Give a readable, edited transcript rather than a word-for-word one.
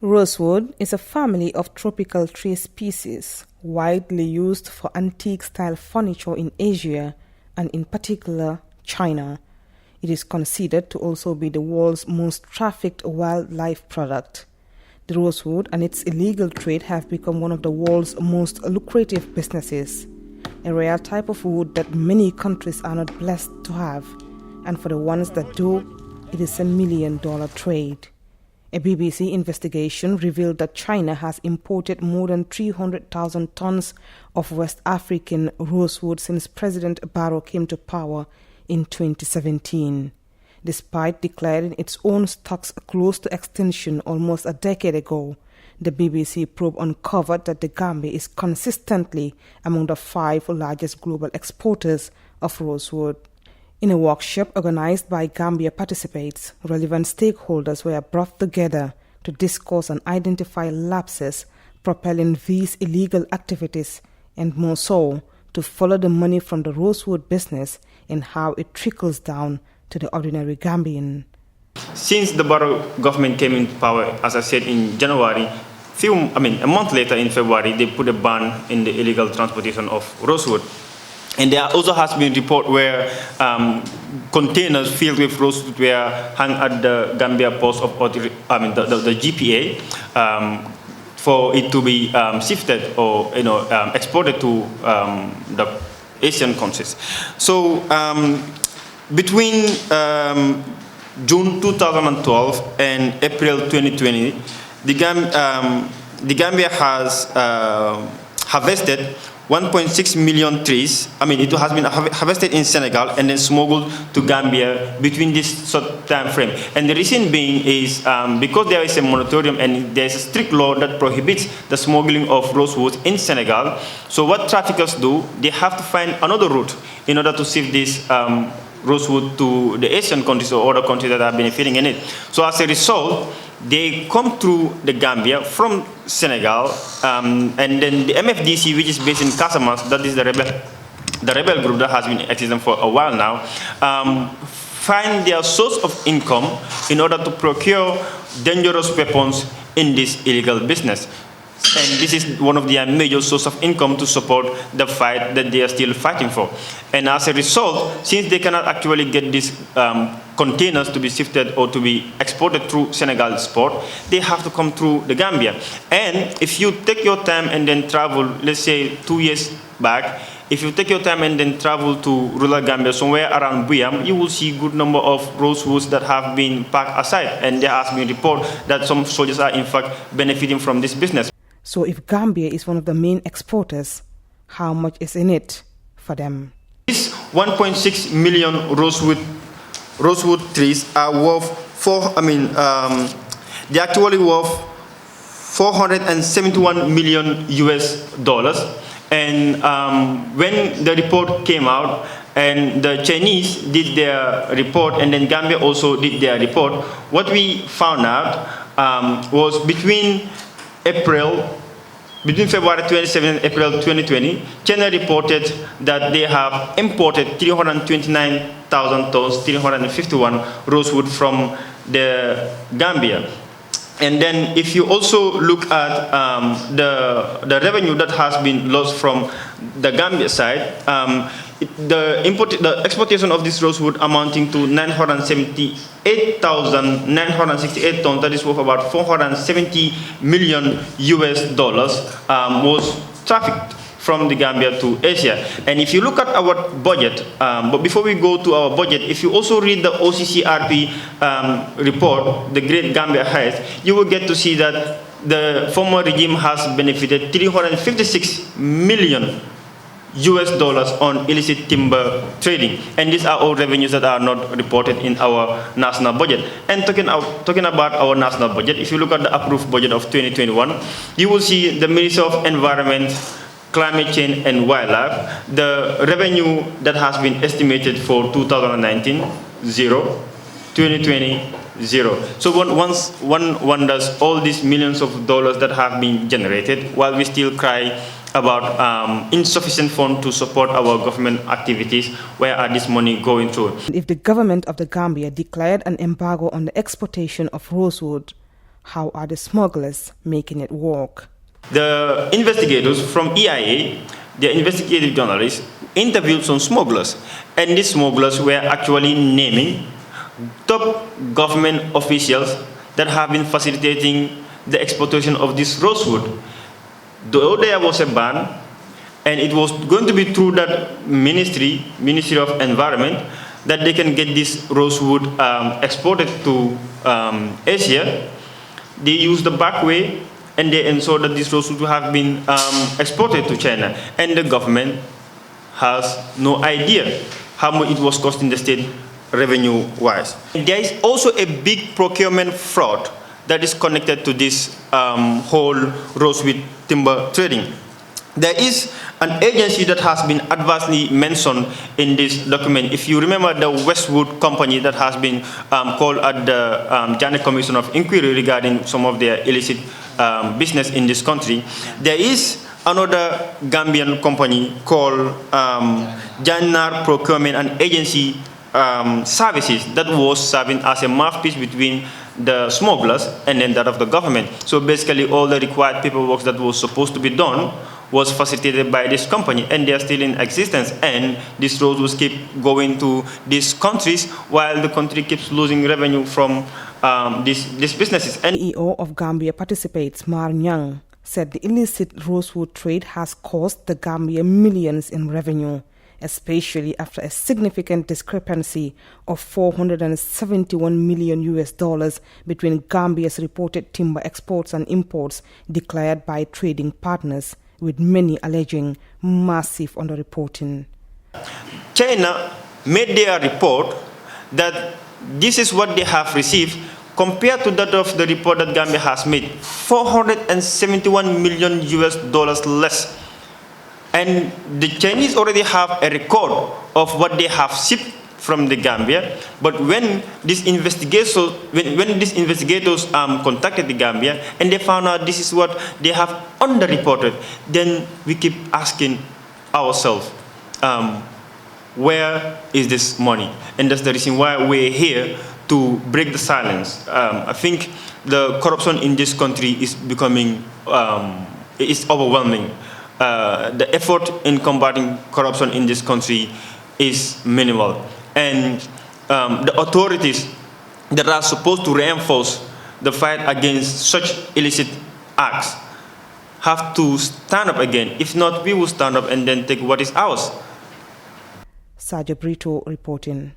Rosewood is a family of tropical tree species widely used for antique-style furniture in Asia and in particular China. It is considered to also be the world's most trafficked wildlife product. The rosewood and its illegal trade have become one of the world's most lucrative businesses, a rare type of wood that many countries are not blessed to have, and for the ones that do, it is $1 million trade. A BBC investigation revealed that China has imported more than 300,000 tons of West African rosewood since President Barrow came to power in 2017. Despite declaring its own stocks close to extinction almost a decade ago, the BBC probe uncovered that the Gambia is consistently among the 5 largest global exporters of rosewood. In a workshop organized by Gambia participants, relevant stakeholders were brought together to discuss and identify lapses propelling these illegal activities, and more so, to follow the money from the rosewood business and how it trickles down to the ordinary Gambian. Since the Barrow government came into power, as I said, in January, a month later in February, they put a ban in the illegal transportation of rosewood. And there also has been a report where containers filled with rosewood were hung at the Gambia post of the GPA for it to be sifted or exported to the Asian countries. So between June 2012 and April 2020, the Gambia has harvested 1.6 million trees. It has been harvested in Senegal and then smuggled to Gambia between this short time frame. And the reason being is because there is a moratorium and there is a strict law that prohibits the smuggling of rosewood in Senegal. So what traffickers do, they have to find another route in order to shift this rosewood to the Asian countries or other countries that are benefiting in it. So as a result, they come through the Gambia from Senegal, and then the MFDC, which is based in Casamance, that is the rebel group that has been existing for a while now, find their source of income in order to procure dangerous weapons in this illegal business. And this is one of their major sources of income to support the fight that they are still fighting for. And as a result, since they cannot actually get these containers to be sifted or to be exported through Senegal's port, they have to come through the Gambia. And if you take your time and then travel, let's say 2 years back, if you take your time and then travel to rural Gambia, somewhere around Buyam, you will see a good number of rosewoods that have been packed aside. And there has been a report that some soldiers are in fact benefiting from this business. So if Gambia is one of the main exporters, how much is in it for them? These 1.6 million rosewood trees are worth they're actually worth $471 million US. And when the report came out and the Chinese did their report and then Gambia also did their report, what we found out was between February 27 and April 2020, China reported that they have imported 329,000 tons, 351 rosewood from the Gambia. And then if you also look at the revenue that has been lost from the Gambia side, the exportation of this rosewood amounting to 978,968 tons, that is worth about $470 million US, was trafficked from the Gambia to Asia. And if you look at our budget, but before we go to our budget, if you also read the OCCRP report, the Great Gambia Heist, you will get to see that the former regime has benefited $356 million US on illicit timber trading. And these are all revenues that are not reported in our national budget. And talking about our national budget, if you look at the approved budget of 2021, you will see the Ministry of Environment, Climate Change and Wildlife, the revenue that has been estimated for 2019, zero, 2020, zero. So once one wonders all these millions of dollars that have been generated, while we still cry about insufficient funds to support our government activities, where are this money going to? If the government of the Gambia declared an embargo on the exportation of rosewood, How are the smugglers making it work? The investigators from EIA, the investigative journalists, interviewed some smugglers, and these smugglers were actually naming top government officials that have been facilitating the exploitation of this rosewood. Though there was a ban, and it was going to be through that Ministry of Environment, that they can get this rosewood exported to Asia. They use the back way, and they ensure that this rosewood have been exported to China, and the government has no idea how much it was costing the state revenue-wise. There is also a big procurement fraud that is connected to this whole rosewood timber trading. There is an agency that has been adversely mentioned in this document. If you remember the Westwood company that has been called at the Janet Commission of Inquiry regarding some of their illicit business in this country, there is another Gambian company called Jannar Procurement and Agency Services that was serving as a mouthpiece between the smugglers and then that of the government. So basically all the required paperwork that was supposed to be done was facilitated by this company, and they are still in existence, and these roads will keep going to these countries while the country keeps losing revenue from these businesses. And CEO of Gambia participates, Mar Nyang, said the illicit rosewood trade has cost the Gambia millions in revenue, especially after a significant discrepancy of $471 million between Gambia's reported timber exports and imports declared by trading partners, with many alleging massive underreporting. China made their report that this is what they have received compared to that of the report that Gambia has made, $471 million less. And the Chinese already have a record of what they have shipped from the Gambia, but when these investigators contacted the Gambia and they found out this is what they have underreported, then we keep asking ourselves, where is this money? And that's the reason why we're here to break the silence. I think the corruption in this country is becoming, is overwhelming. The effort in combating corruption in this country is minimal. And the authorities that are supposed to reinforce the fight against such illicit acts have to stand up again. If not, we will stand up and then take what is ours. Sergio Brito reporting.